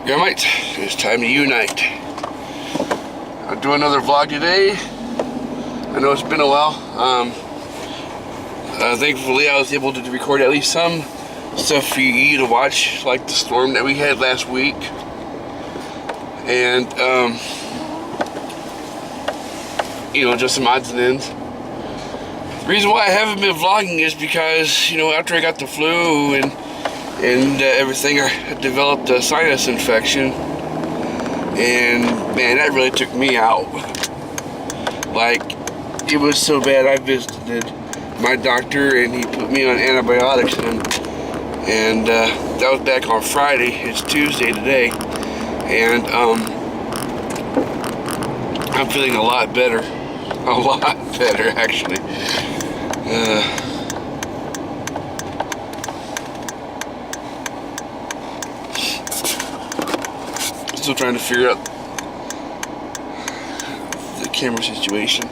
Grandmates, it's time to unite. I'll do another vlog today. I know it's been a while. Thankfully I was able to record at least some stuff for you to watch, like the storm that we had last week. And, just some odds and ends. The reason why I haven't been vlogging is because, after I got the flu and everything, I developed a sinus infection, and man, that really took me out. Like, it was so bad. I visited my doctor and he put me on antibiotics, and that was back on Friday. It's Tuesday today, and I'm feeling a lot better actually. Still trying to figure out the camera situation.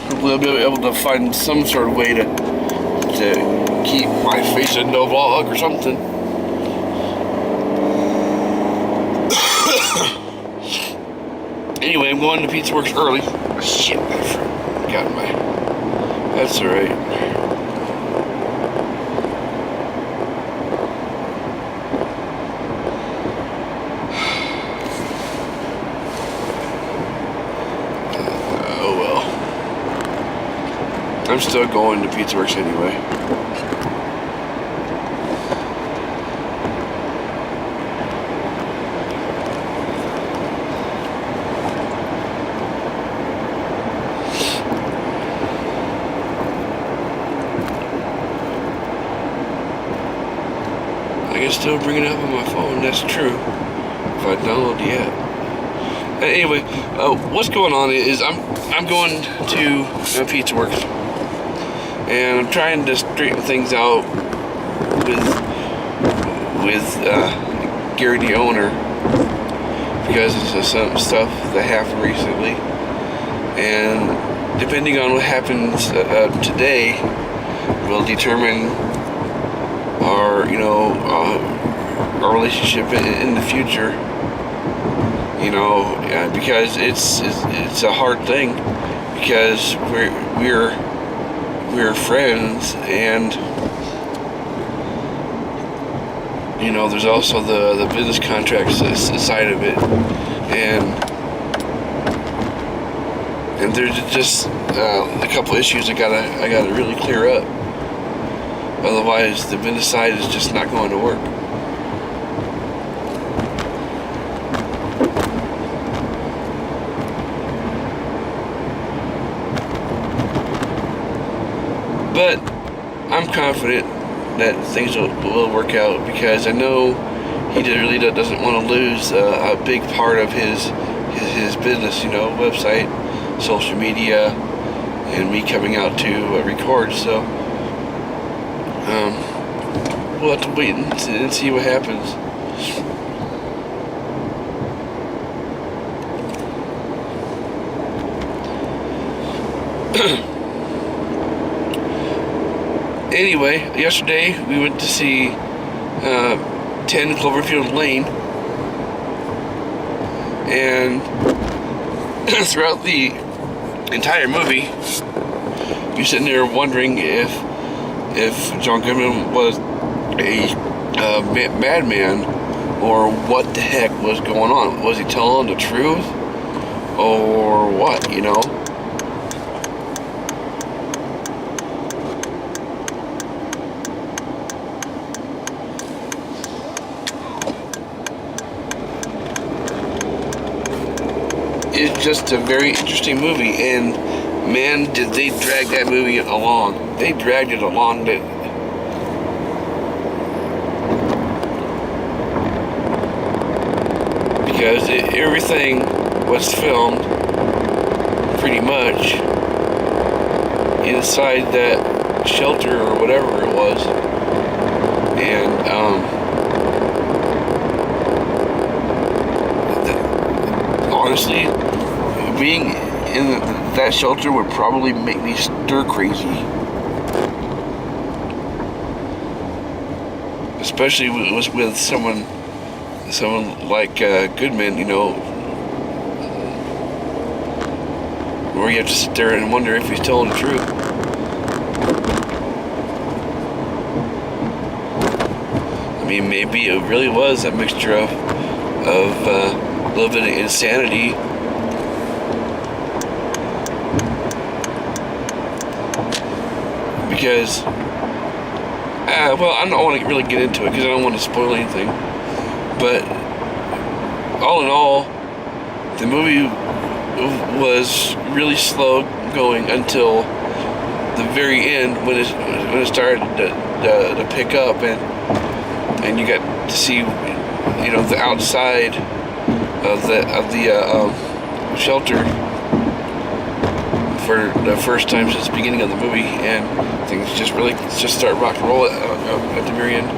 Hopefully I'll be able to find some sort of way to keep my face in no vlog or something. Anyway, I'm going to Pizza Works early. Oh, shit, I got my... That's alright. I'm still going to Pizza Works anyway. I can still bring it up on my phone, that's true, if I download the app. Anyway, what's going on is I'm going to Pizza Works. And I'm trying to straighten things out with Gary, the owner, because of some stuff that happened recently. And depending on what happens today, will determine our, our relationship in the future. Because it's a hard thing, because we're friends, and there's also the business contracts side of it, and there's just a couple issues I gotta really clear up. Otherwise, the business side is just not going to work. But I'm confident that things will work out, because I know he really doesn't want to lose a big part of his business, website, social media, and me coming out to record. So we'll have to wait and see what happens. Anyway, yesterday we went to see 10 Cloverfield Lane, and throughout the entire movie, you're sitting there wondering if John Goodman was a madman, or what the heck was going on. Was he telling the truth, or what, It's just a very interesting movie, and man, did they drag that movie along. They dragged it along. Because everything was filmed pretty much inside that shelter or whatever it was, and honestly, being in that shelter would probably make me stir crazy. Especially with someone someone like Goodman, you know, where you have to sit there and wonder if he's telling the truth. I mean, maybe it really was a mixture of a little bit of insanity because, well, I don't want to really get into it because I don't want to spoil anything. But all in all, the movie was really slow going until the very end when it started to pick up, and you got to see, you know, the outside of the shelter for the first time since the beginning of the movie, and things just start rock and roll at the very end.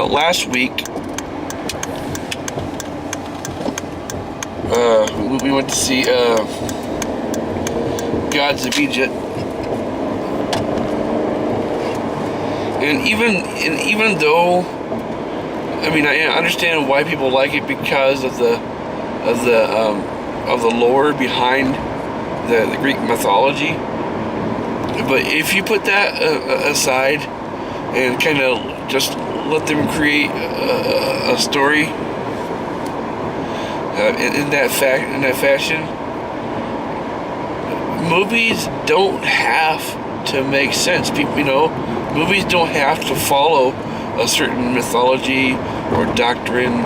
Last week, we went to see Gods of Egypt, and even though, I mean, I understand why people like it because of the lore behind the Greek mythology, but if you put that aside and kind of just let them create a story in that fashion. Movies don't have to make sense. People, you know, movies don't have to follow a certain mythology or doctrine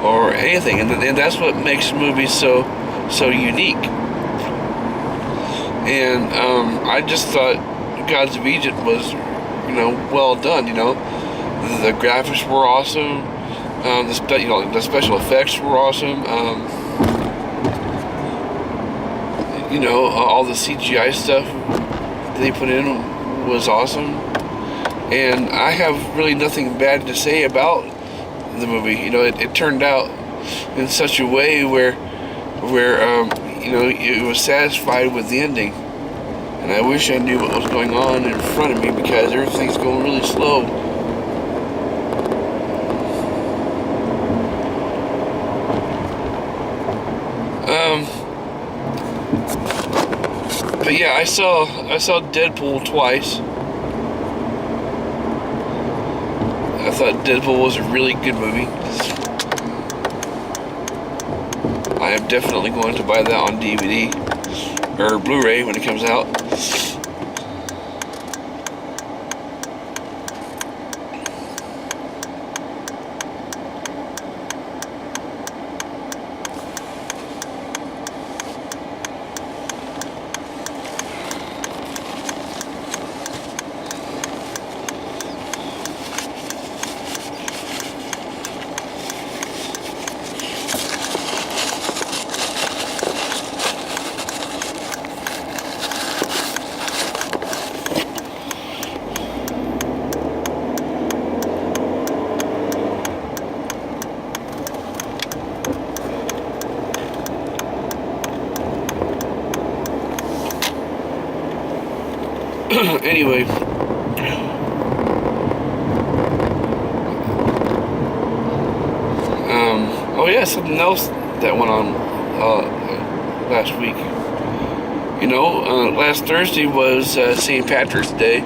or anything, and that's what makes movies so unique. And I just thought Gods of Egypt was, you know, well done. You know, the graphics were awesome. The special effects were awesome. You know, all the CGI stuff they put in was awesome. And I have really nothing bad to say about the movie. You know, it turned out in such a way where you know, it was satisfied with the ending. And I wish I knew what was going on in front of me because everything's going really slow. But yeah, I saw Deadpool twice. I thought Deadpool was a really good movie. I am definitely going to buy that on DVD or Blu-ray when it comes out. Anyway, oh yeah, something else that went on last week. You know, last Thursday was St. Patrick's Day,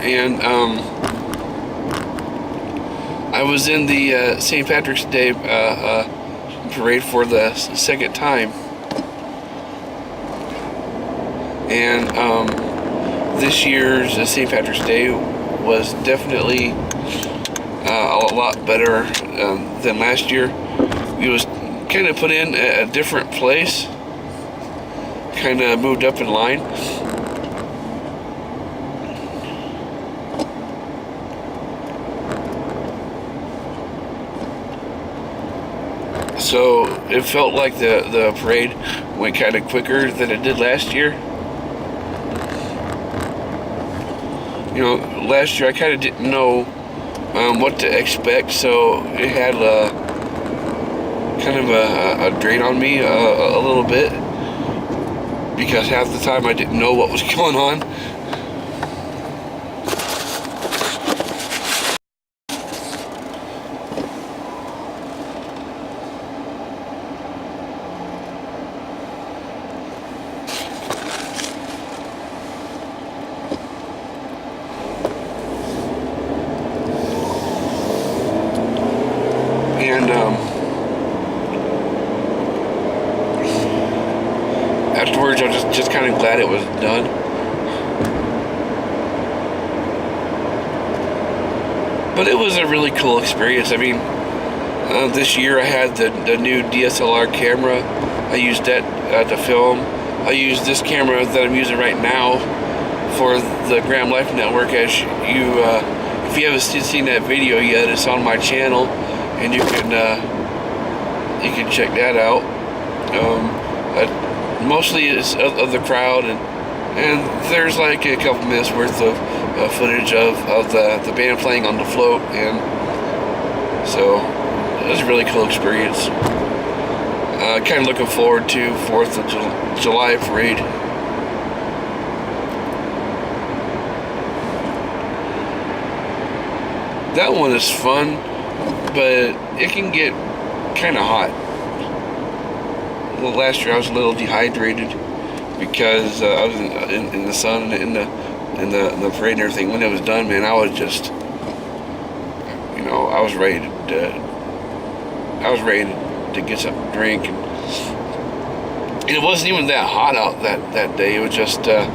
and I was in the St. Patrick's Day parade for the second time. And this year's St. Patrick's Day was definitely a lot better than last year. It was kind of put in a different place, kind of moved up in line. So it felt like the parade went kind of quicker than it did last year. You know, last year I kind of didn't know what to expect, so it had kind of a drain on me a little bit, because half the time I didn't know what was going on. And afterwards, I was just kind of glad it was done. But it was a really cool experience. I mean, this year I had the new DSLR camera. I used that to film. I used this camera that I'm using right now for the Graham Life Network. As you, if you haven't seen that video yet, it's on my channel, and you can check that out. Mostly it's of the crowd, and there's like a couple minutes worth of footage of the band playing on the float, and so it was a really cool experience. Kind of looking forward to 4th of July parade. That one is fun, but it can get kind of hot. Well, last year I was a little dehydrated because I was in the sun and in the parade and everything. When it was done, man, I was just, you know, I was ready to get something to drink, and it wasn't even that hot out that day. It was just the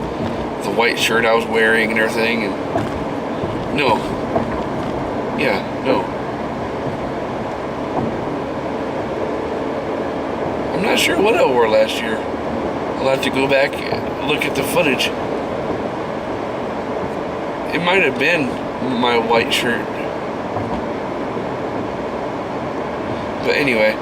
white shirt I was wearing and everything, and no. I'm not sure what I wore last year. I'll have to go back and look at the footage. It might have been my white shirt. But anyway.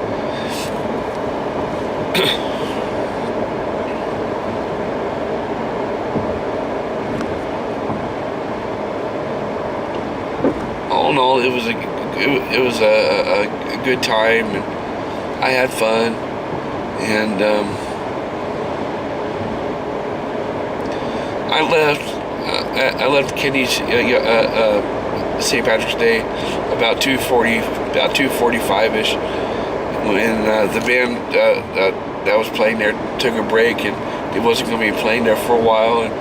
All in all, it was a good time, and I had fun, and I left Kenny's St. Patrick's Day about 2:45ish, when the band that was playing there took a break, and it wasn't going to be playing there for a while, and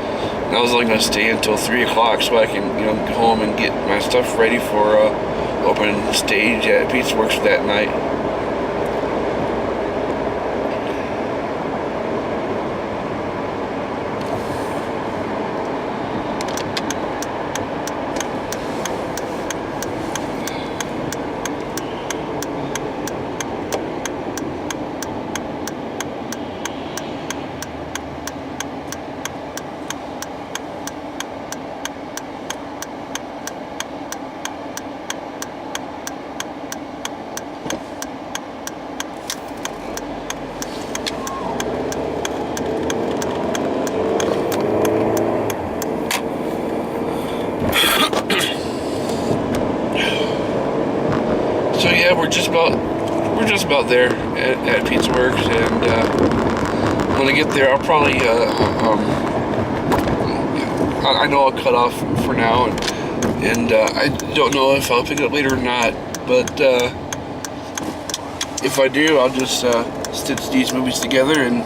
I was only going to stay until 3 o'clock so I can, you know, go home and get my stuff ready for opening stage at Pizza Works that night. So yeah, we're just about there at Pizza Works, and when I get there, I'll probably I know I'll cut off for now, and I don't know if I'll pick it up later or not, but if I do, I'll just stitch these movies together and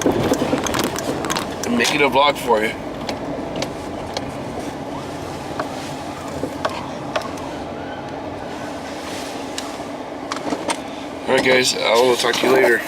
make it a vlog for you. Alright guys, I will talk to you later.